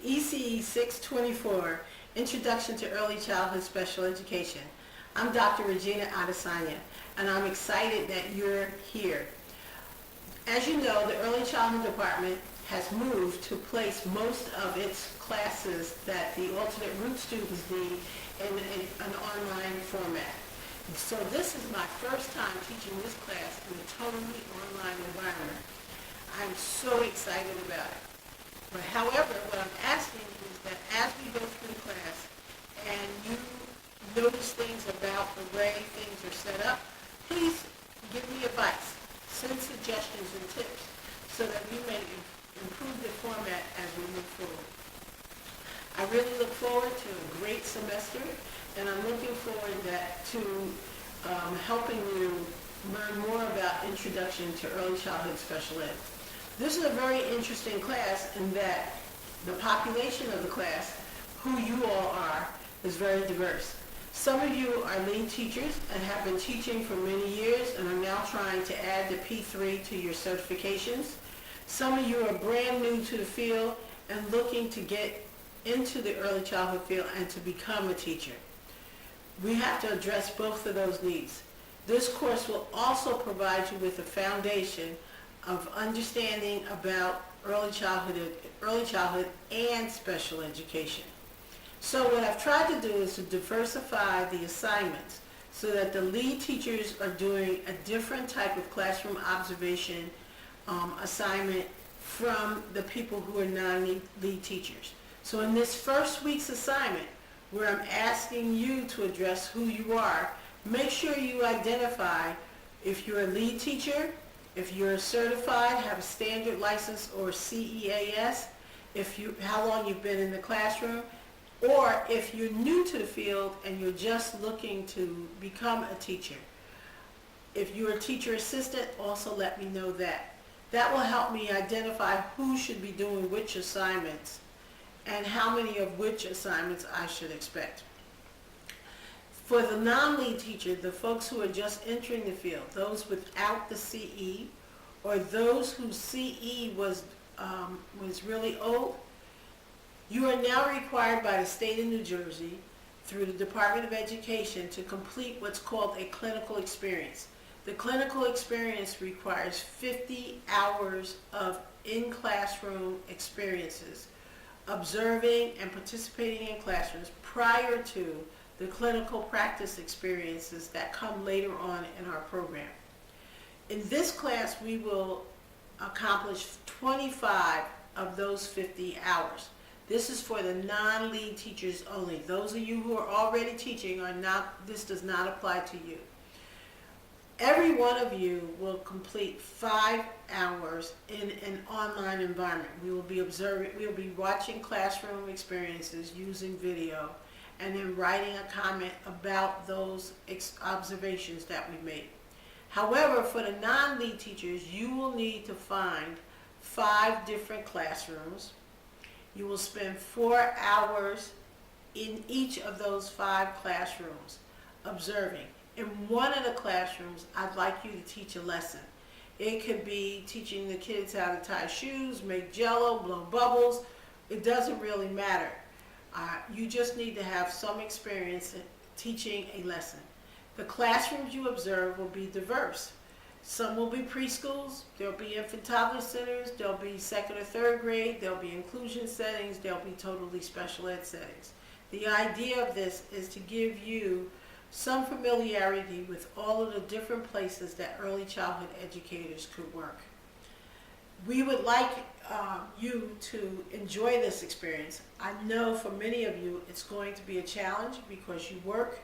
ECE 624, Introduction to Early Childhood Special Education. I'm Dr. Regina Adesanya, and I'm excited that you're here. As you know, the Early Childhood Department has moved to place most of its classes that the alternate route students need in an online format. So this is my first time teaching this class in a totally online environment. I'm so excited about it. But however, what I'm asking you is that as we go through the class and you notice things about the way things are set up, please give me advice, send suggestions and tips so that we may improve the format as we move forward. I really look forward to a great semester, and I'm looking forward to helping you learn more about Introduction to Early Childhood Special Ed. This is a very interesting class in that the population of the class, who you all are, is very diverse. Some of you are lead teachers and have been teaching for many years and are now trying to add the P3 to your certifications. Some of you are brand new to the field and looking to get into the early childhood field and to become a teacher. We have to address both of those needs. This course will also provide you with a foundation of understanding about early childhood and special education. So what I've tried to do is to diversify the assignments so that the lead teachers are doing a different type of classroom observation assignment from the people who are non-lead teachers. So in this first week's assignment, where I'm asking you to address who you are, make sure you identify if you're a lead teacher, if you're certified, have a standard license or CEAS, how long you've been in the classroom, or if you're new to the field and you're just looking to become a teacher. If you're a teacher assistant, also let me know that. That will help me identify who should be doing which assignments and how many of which assignments I should expect. For the non-lead teacher, the folks who are just entering the field, those without the CE, or those whose CE was really old, you are now required by the state of New Jersey through the Department of Education to complete what's called a clinical experience. The clinical experience requires 50 hours of in-classroom experiences, observing and participating in classrooms prior to the clinical practice experiences that come later on in our program. In this class, we will accomplish 25 of those 50 hours. This is for the non-lead teachers only. Those of you who are already teaching this does not apply to you. Every one of you will complete 5 hours in an online environment. We will be watching classroom experiences using video and then writing a comment about those observations that we made. However, for the non-lead teachers, you will need to find 5 different classrooms. You will spend 4 hours in each of those 5 classrooms observing. In one of the classrooms, I'd like you to teach a lesson. It could be teaching the kids how to tie shoes, make jello, blow bubbles. It doesn't really matter. You just need to have some experience in teaching a lesson. The classrooms you observe will be diverse. Some will be preschools, there'll be infant toddler centers, there'll be 2nd or 3rd grade, there'll be inclusion settings, there'll be totally special ed settings. The idea of this is to give you some familiarity with all of the different places that early childhood educators could work. We would like you to enjoy this experience. I know for many of you it's going to be a challenge because you work,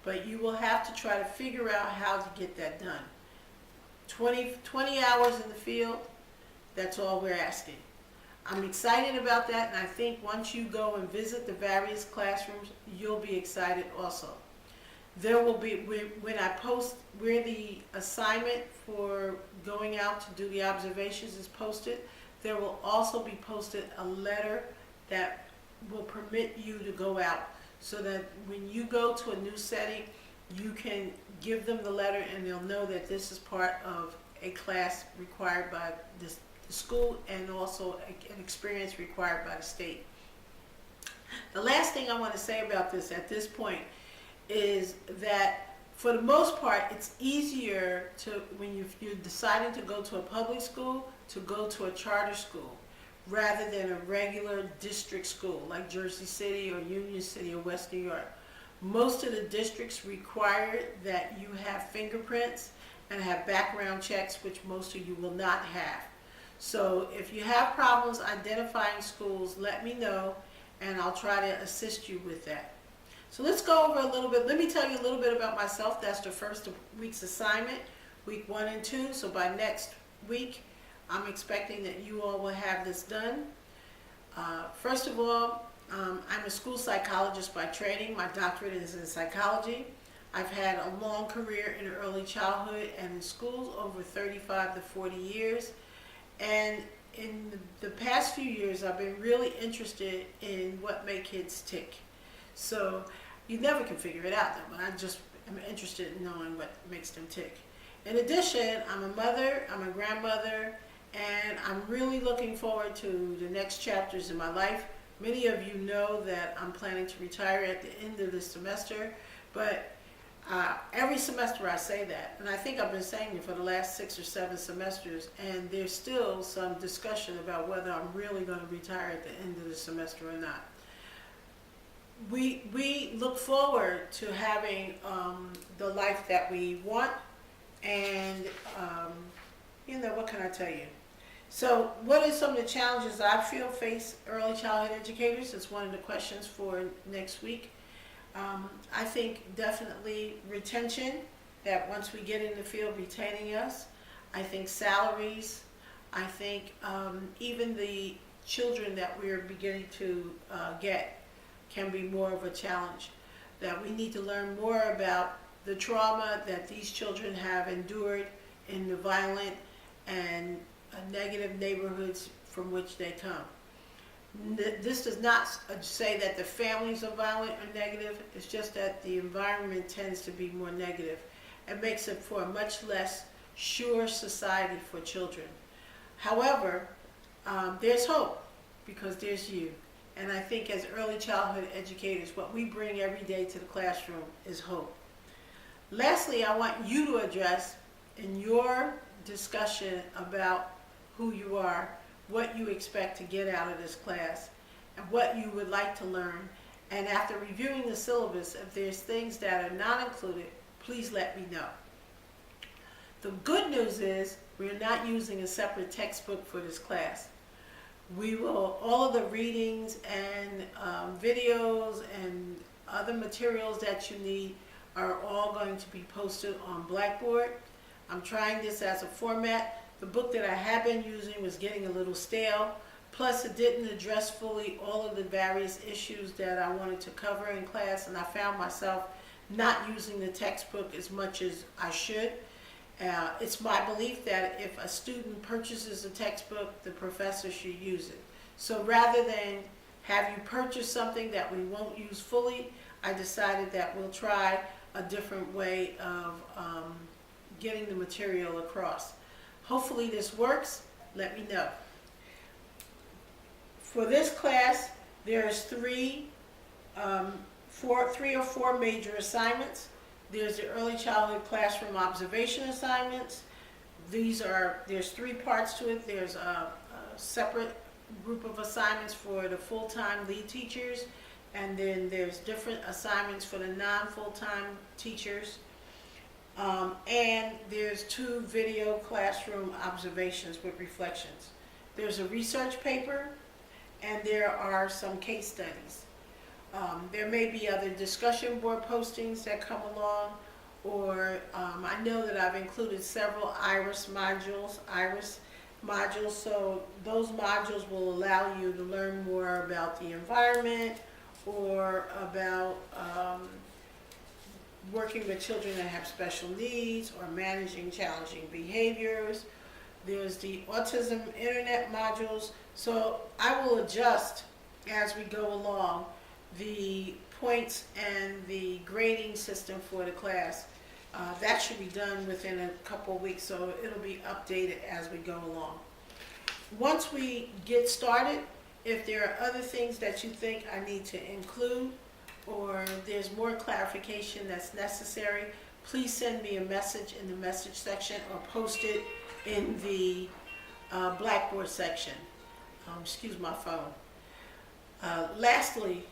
but you will have to try to figure out how to get that done. 20 hours in the field, that's all we're asking. I'm excited about that, and I think once you go and visit the various classrooms, you'll be excited also. There will be, when I post where the assignment for going out to do the observations is posted, there will also be posted a letter that will permit you to go out so that when you go to a new setting, you can give them the letter and they'll know that this is part of a class required by the school and also an experience required by the state. The last thing I want to say about this at this point is that for the most part, it's easier to, when you're deciding to go to a public school, to go to a charter school rather than a regular district school like Jersey City or Union City or West New York. Most of the districts require that you have fingerprints and have background checks, which most of you will not have. So if you have problems identifying schools, let me know and I'll try to assist you with that. So let's go over a little bit. Let me tell you a little bit about myself. That's the first week's assignment, week 1 and 2. So by next week, I'm expecting that you all will have this done. First of all, I'm a school psychologist by training. My doctorate is in psychology. I've had a long career in early childhood and in schools, over 35 to 40 years. And in the past few years, I've been really interested in what makes kids tick. So you never can figure it out, though, but I just am interested in knowing what makes them tick. In addition, I'm a mother, I'm a grandmother, and I'm really looking forward to the next chapters in my life. Many of you know that I'm planning to retire at the end of this semester, but every semester I say that, and I think I've been saying it for the last 6 or 7 semesters, and there's still some discussion about whether I'm really going to retire at the end of the semester or not. We look forward to having the life that we want, and you know, what can I tell you? So what are some of the challenges I feel face early childhood educators? It's one of the questions for next week. I think definitely retention, that once we get in the field, retaining us. I think salaries. I think even the children that we're beginning to get can be more of a challenge. That we need to learn more about the trauma that these children have endured in the violent and negative neighborhoods from which they come. This does not say that the families are violent or negative. It's just that the environment tends to be more negative. It makes it for a much less sure society for children. However, there's hope because there's you. And I think as early childhood educators, what we bring every day to the classroom is hope. Lastly, I want you to address in your discussion about who you are, what you expect to get out of this class, and what you would like to learn. And after reviewing the syllabus, if there's things that are not included, please let me know. The good news is we're not using a separate textbook for this class. We will, all of the readings and videos and other materials that you need are all going to be posted on Blackboard. I'm trying this as a format. The book that I have been using was getting a little stale, plus it didn't address fully all of the various issues that I wanted to cover in class, and I found myself not using the textbook as much as I should. It's my belief that if a student purchases a textbook, the professor should use it. So rather than have you purchase something that we won't use fully, I decided that we'll try a different way of getting the material across. Hopefully this works. Let me know. For this class, there's three or four major assignments. There's the early childhood classroom observation assignments. There's 3 parts to it. There's a separate group of assignments for the full-time lead teachers, and then there's different assignments for the non-full-time teachers. And there's 2 video classroom observations with reflections. There's a research paper, and there are some case studies. There may be other discussion board postings that come along, or I know that I've included several IRIS modules, so those modules will allow you to learn more about the environment or about working with children that have special needs or managing challenging behaviors. There's the autism internet modules. So I will adjust as we go along the points and the grading system for the class. That should be done within a couple of weeks, so it'll be updated as we go along. Once we get started, If there are other things that you think I need to include, or there's more clarification that's necessary, please send me a message in the message section or post it in the Blackboard section. Excuse my phone. Lastly,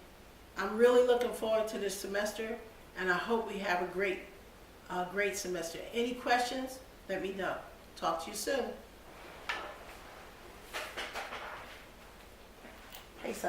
I'm really looking forward to this semester, and I hope we have a great semester. Any questions? Let me know. Talk to you soon. Hey, Si.